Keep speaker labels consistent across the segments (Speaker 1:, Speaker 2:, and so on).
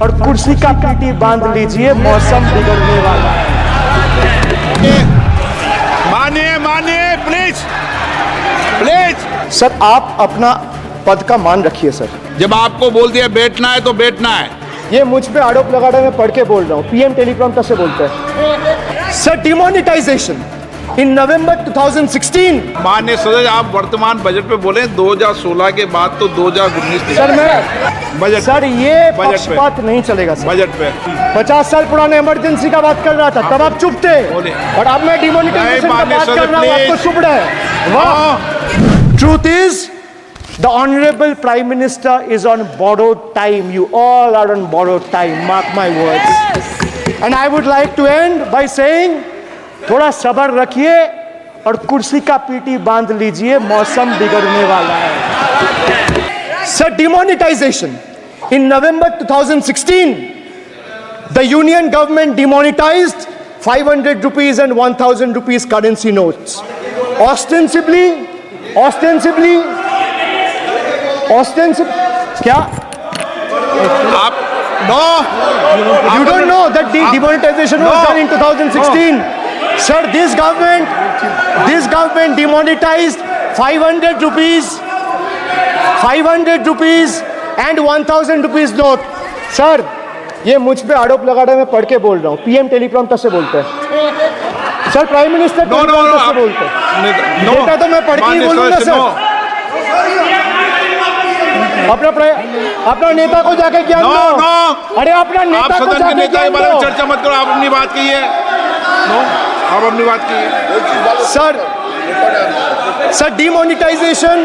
Speaker 1: और कुर्सी का पीटी बांध लीजिए, मौसम बिगड़ने वाला है।
Speaker 2: मानिए प्लीज प्लीज।
Speaker 1: सर आप अपना पद का मान रखिए सर।
Speaker 2: जब आपको बोल दिया बैठना है तो बैठना है।
Speaker 1: ये मुझ पे आरोप लगा रहे हैं, मैं पढ़ के बोल रहा हूँ। पीएम टेलीप्रॉम्प्टर से बोलते हैं। सर डिमोनेटाइजेशन इन नवंबर 2016।
Speaker 2: माननीय सदस्य, आप वर्तमान बजट पे बोले 2016 के बाद तो 2019।
Speaker 1: सर मैं
Speaker 2: बजट
Speaker 1: सर ये
Speaker 2: बजट
Speaker 1: पक्षपात नहीं चलेगा सर।
Speaker 2: बजट पे
Speaker 1: 50 साल पुराने इमरजेंसी का बात कर रहा था, तब आप चुप थे,
Speaker 2: बोले।
Speaker 1: और अब मैं डिमोनेटाइजेशन का
Speaker 2: माननीय
Speaker 1: बात कर
Speaker 2: सदस्य,
Speaker 1: रहा हूँ, आपको
Speaker 2: प्लीज।
Speaker 1: चुप रहे। वाह। Truth is the honorable prime minister is on borrowed time. You all are on borrowed time, mark my words. And I would like to end by saying थोड़ा सब्र रखिए और कुर्सी का पीटी बांध लीजिए, मौसम बिगड़ने वाला है। Sir demonetisation in November 2016 the union government demonetized 500 rupees and 1000 rupees currency notes. Ostensibly क्या
Speaker 2: आप no
Speaker 1: you don't know that the demonetization was done in 2016. Sir, this government demonetized 500 rupees and 1000 rupees note. Sir ये मुझ पे आरोप लगा रहे हैं, मैं पढ़ के बोल रहा हूँ। पीएम टेलीप्रॉम्प्टर से बोलते हैं सर। प्राइम मिनिस्टर टेलीप्रॉम्प्टर से बोलते हैं। डेटा तो मैं पढ़ के ही बोलूंगा सर। अपना नेता को जाके ज्ञान दो। अरे अपना नेता को जाके ज्ञान दो।
Speaker 2: चर्चा मत करो, आप अपनी बात कीजिए। आप अपनी बात कीजिए।
Speaker 1: Sir demonetization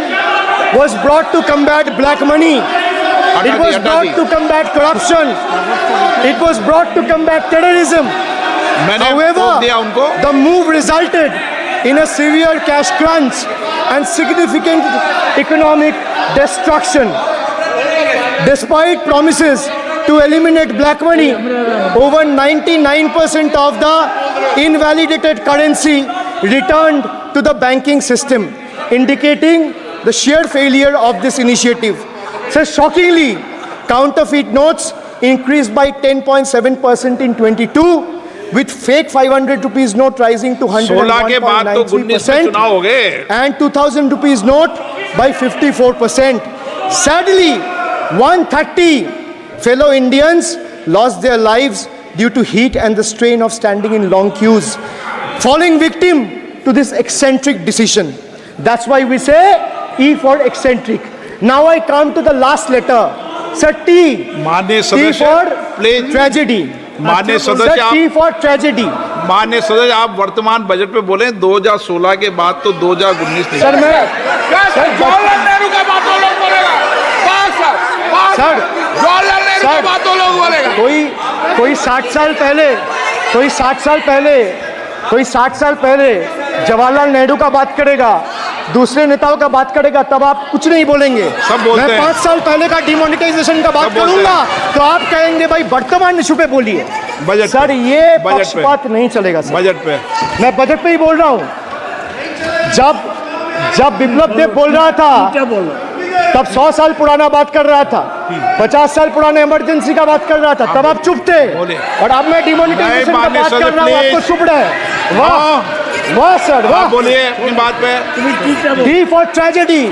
Speaker 1: was brought to combat black money. It was brought to combat corruption. It was brought to combat terrorism. However, the move resulted in a severe cash crunch and significant economic destruction. Despite promises to eliminate black money, over 99% of the invalidated currency returned to the banking system, indicating the sheer failure of this initiative. So shockingly, counterfeit notes increased by 10.7% in 22, with fake 500 rupees note rising to 101.93% and 2000 rupees note by 54%. Sadly, 130 fellow Indians lost their lives due to heat and the strain of standing in long queues, falling victim to this eccentric decision. That's why we say E for eccentric. Now I come to the last letter. Sir, T. T for tragedy.
Speaker 2: माननीय सदस्य,
Speaker 1: T for tragedy.
Speaker 2: माननीय सदस्य, आप वर्तमान budget पे बोले 2016 के बाद तो 2019।
Speaker 1: सर मैं
Speaker 2: जवाहरलाल नेहरू का बात तो लोग बोलेगा।
Speaker 1: सर
Speaker 2: जवाहरलाल नेहरू का बात तो लोग बोलेगा।
Speaker 1: कोई 60 साल पहले जवाहरलाल नेहरू का बात करेगा, दूसरे नेताओं का बात करेगा, तब आप कुछ नहीं बोलेंगे। मैं 5 साल पहले का डिमोनेटाइजेशन का बात करूंगा तो आप कहेंगे भाई वर्तमान इशू पे बोलिए। सर ये पक्षपात नहीं चलेगा सर।
Speaker 2: बजट पे
Speaker 1: मैं बजट पे ही बोल रहा हूँ। जब बिप्लब देव बोल रहा था तब 100 साल पुराना बात कर रहा था, 50 साल पुराने इमरजेंसी का बात कर रहा था, तब आप चुप थे, और अब मैं डिमोनेटाइजेशन का बात कर रहा हूँ, आपको चुप रहे। वाह सर वाह।
Speaker 2: बोलिए अपनी बात पे।
Speaker 1: D for tragedy,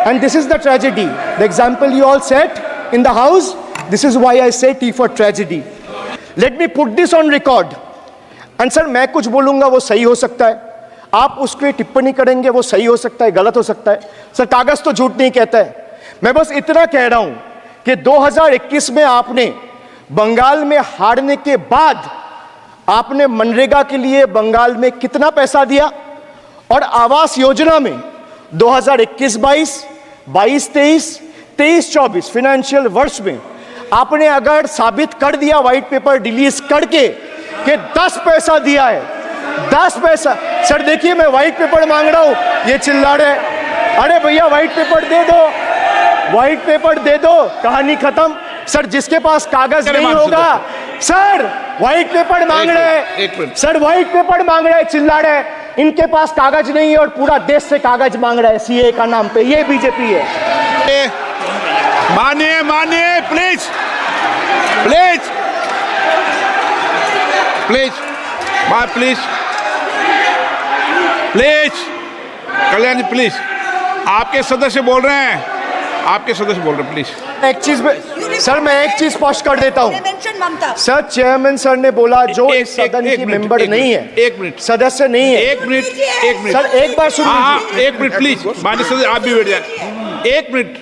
Speaker 1: and this is the tragedy. The example you all set in the house. This is why I say T for tragedy. Let me put this on record. And sir, मैं कुछ बोलूंगा वो सही हो सकता है, आप उस पर टिप्पणी करेंगे वो सही हो सकता है, गलत हो सकता है। सर कागज तो झूठ नहीं कहता है। मैं बस इतना कह रहा हूं कि 2021 में आपने बंगाल में हारने के बाद आपने मनरेगा के लिए बंगाल में कितना पैसा दिया, और आवास योजना में 2021-22, 22-23, 23-24 फाइनेंशियल वर्ष में आपने अगर साबित कर दिया व्हाइट पेपर रिलीज करके कि 10 पैसा दिया है, 10 पैसा। सर देखिए मैं व्हाइट पेपर मांग रहा हूं, ये चिल्ला रहे, अरे भैया व्हाइट पेपर दे दो, व्हाइट पेपर दे दो, कहानी खत्म। सर जिसके पास कागज नहीं होगा, सर व्हाइट पेपर मांग रहे, सर व्हाइट पेपर मांग रहे, चिल्ला रहे, इनके पास कागज नहीं है और पूरा देश से कागज मांग रहा है सीए का नाम पे। ये बीजेपी है।
Speaker 2: मानिए please. Please please bye please please Kalyan ji please आपके सदस्य बोल रहे हैं आपके सदस्य बोल रहे हैं प्लीज
Speaker 1: एक चीज में सर मैं एक चीज स्पष्ट कर देता हूँ
Speaker 3: मेंशन ममता
Speaker 1: सर चेयरमैन सर ने बोला जो
Speaker 2: एक-
Speaker 1: इस सदन
Speaker 2: एक
Speaker 1: की
Speaker 2: मिनट,
Speaker 1: मेंबर
Speaker 2: एक
Speaker 1: नहीं
Speaker 2: मिनट,
Speaker 1: है
Speaker 2: एक मिनट।
Speaker 1: सदस्य नहीं है
Speaker 2: एक मिनट
Speaker 1: सर एक बार सुन
Speaker 2: हाँ
Speaker 1: लीजिए।
Speaker 2: हाँ एक मिनट प्लीज माननीय सदस्य आप भी बैठ जाए एक मिनट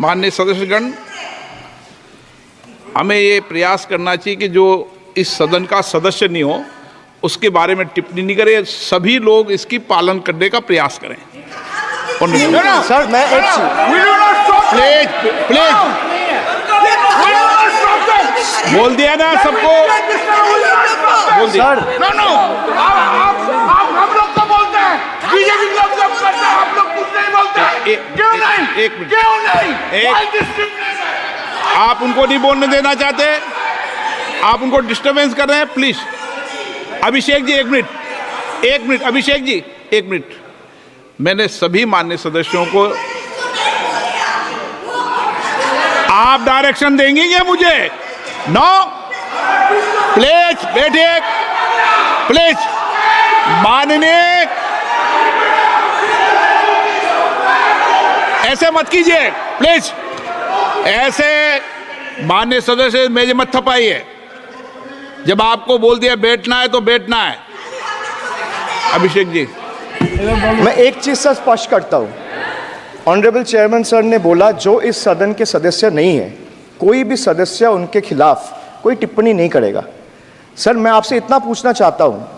Speaker 2: माननीय सदस्यगण हमें ये प्रयास करना चाहिए कि जो इस सदन का सदस्य नहीं हो उसके बारे में टिप्पणी नहीं करें सभी लोग इसकी पालन करने का प्रयास करें
Speaker 1: सर मैं एक चीज
Speaker 2: प्लीज प्लीज बोल दिया ना सबको बोल दिया
Speaker 1: सर
Speaker 4: हम लोग तो बोलते हैं बीजेपी लोग जब करते हैं हम लोग कुछ नहीं बोलते क्यों नहीं
Speaker 2: एक मिनट
Speaker 4: क्यों नहीं
Speaker 2: एक-
Speaker 4: Why discrimination?
Speaker 2: आप उनको नहीं बोलने देना चाहते आप उनको डिस्टरबेंस कर रहे हैं प्लीज अभिषेक जी एक मिनट अभिषेक जी एक मिनट मैंने सभी मान्य सदस्यों को आप डायरेक्शन देंगे क्या मुझे नो प्लीज बैठिए प्लीज माननीय ऐसे मत कीजिए प्लीज ऐसे मान्य सदस्य मेरे मत थपाइए जब आपको बोल दिया बैठना है तो बैठना है अभिषेक जी
Speaker 1: मैं एक चीज से स्पष्ट करता हूँ ऑनरेबल चेयरमैन सर ने बोला जो इस सदन के सदस्य नहीं है कोई भी सदस्य उनके खिलाफ कोई टिप्पणी नहीं करेगा सर मैं आपसे इतना पूछना चाहता हूँ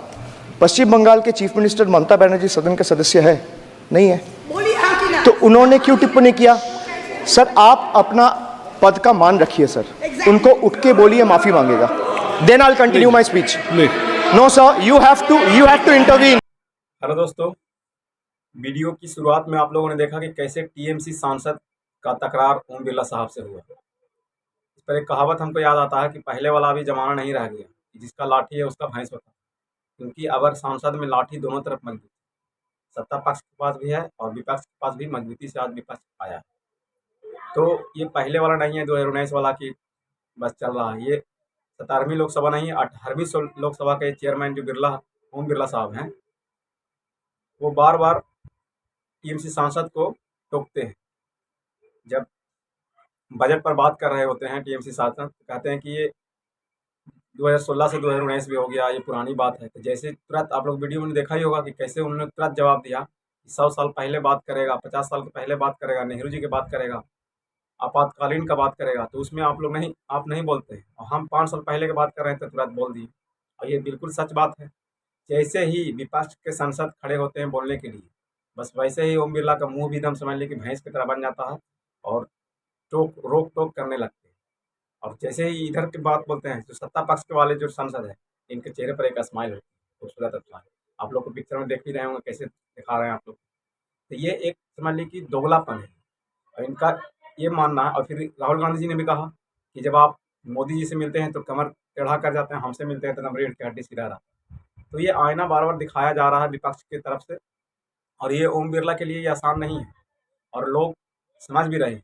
Speaker 1: पश्चिम बंगाल के चीफ मिनिस्टर ममता बनर्जी सदन के सदस्य है नहीं है
Speaker 3: बोलिए हाँ कि ना
Speaker 1: तो उन्होंने क्यों टिप्पणी किया सर आप अपना पद का मान रखिए सर उनको उठ के बोलिए माफी मांगेगा then I continue my speech no sir you have to intervene
Speaker 5: hello दोस्तों वीडियो की शुरुआत में आप लोगों ने देखा कि कैसे टीएमसी सांसद का तकरार ओम बिरला साहब से हुआ इस पर एक कहावत हमको याद आता है कि पहले वाला अभी जमाना नहीं रह गया कि जिसका लाठी है उसका भैंस होता क्योंकि अगर सांसद में लाठी दोनों तरफ मजबूत सत्ता पक्ष के पास भी है और विपक्ष के पास भी मजबूती से आज विपक्ष आया है तो ये पहले वाला नहीं है 2019 वाला कि बस चल रहा है ये 17वीं लोकसभा नहीं है 18वीं लोकसभा के चेयरमैन जो ओम बिरला साहब हैं वो बार बार टीएमसी सांसद को टोकते हैं जब बजट पर बात कर रहे होते हैं टीएमसी सांसद कहते हैं कि ये 2016 से 2019 भी हो गया ये पुरानी बात है तो जैसे तुरंत आप लोग वीडियो में देखा ही होगा कि कैसे उन्होंने तुरंत जवाब दिया कि 100 साल पहले बात करेगा 50 साल के पहले बात करेगा नेहरू जी की बात करेगा आपातकालीन का बात करेगा तो उसमें आप नहीं बोलते हैं और हम 5 साल पहले की बात कर रहे हैं तो तुरंत बोल दिए और ये बिल्कुल सच बात है जैसे ही विपक्ष के सांसद खड़े होते हैं बोलने के लिए बस वैसे ही ओम बिरला का मुंह भी एकदम समझ लीजिए कि भैंस की तरह बन जाता है और रोक टोक करने लगते हैं और जैसे ही इधर की बात बोलते हैं जो सत्ता पक्ष के वाले जो सांसद हैं इनके चेहरे पर एक स्माइल होती है खूबसूरत स्माइल आप लोग को पिक्चर में देख भी रहे होंगे कैसे दिखा रहे हैं आप लोग तो ये एक समझ लीजिए कि दोगलापन है और इनका ये मानना है और फिर राहुल गांधी जी ने भी कहा कि जब आप मोदी जी से मिलते हैं तो कमर टेढ़ा कर जाते हैं हमसे मिलते हैं तो एकदम रीढ़ की हड्डी सीधा रहा तो ये आईना बार बार दिखाया जा रहा है विपक्ष की तरफ से और ये ओम बिरला के लिए ये आसान नहीं है और लोग समझ भी रहे हैं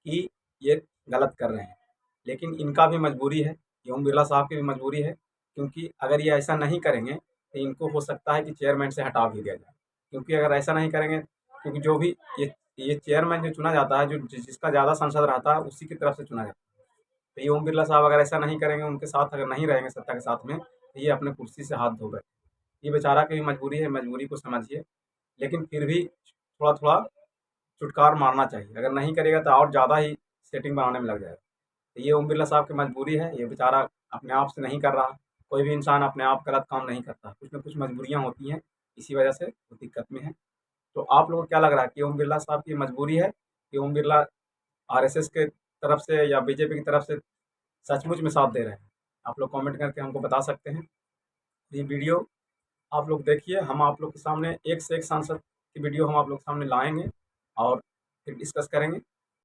Speaker 5: कि ये गलत कर रहे हैं लेकिन इनका भी मजबूरी है ये ओम बिरला साहब की भी मजबूरी है क्योंकि अगर ये ऐसा नहीं करेंगे तो इनको हो सकता है कि चेयरमैन से हटा भी दिया जाए क्योंकि अगर ऐसा नहीं करेंगे क्योंकि जो भी ये चेयरमैन जो चुना जाता है जो जिसका ज़्यादा सांसद रहता है उसी की तरफ से चुना जाता है तो ये ओम बिरला साहब अगर ऐसा नहीं करेंगे उनके साथ अगर नहीं रहेंगे सत्ता के साथ में तो ये अपने कुर्सी से हाथ धो बैठे ये बेचारा की भी मजबूरी है मजबूरी को समझिए लेकिन फिर भी थोड़ा थोड़ा चुटकार मारना चाहिए अगर नहीं करेगा तो और ज़्यादा ही सेटिंग बनाने में लग जाएगा तो ये ओम बिरला साहब की मजबूरी है ये बेचारा अपने आप से नहीं कर रहा कोई भी इंसान अपने आप गलत काम नहीं करता कुछ न कुछ मजबूरियाँ होती हैं इसी वजह से वो दिक्कत में है तो आप लोगों को क्या लग रहा है कि ओम बिरला साहब की मजबूरी है कि ओम बिरला आरएसएस के तरफ से या बीजेपी की तरफ से सचमुच में साथ दे रहे हैं आप लोग कमेंट करके हमको बता सकते हैं ये वीडियो आप लोग देखिए हम आप लोग के सामने एक से एक सांसद की वीडियो हम आप लोग के सामने लाएंगे और फिर डिस्कस करेंगे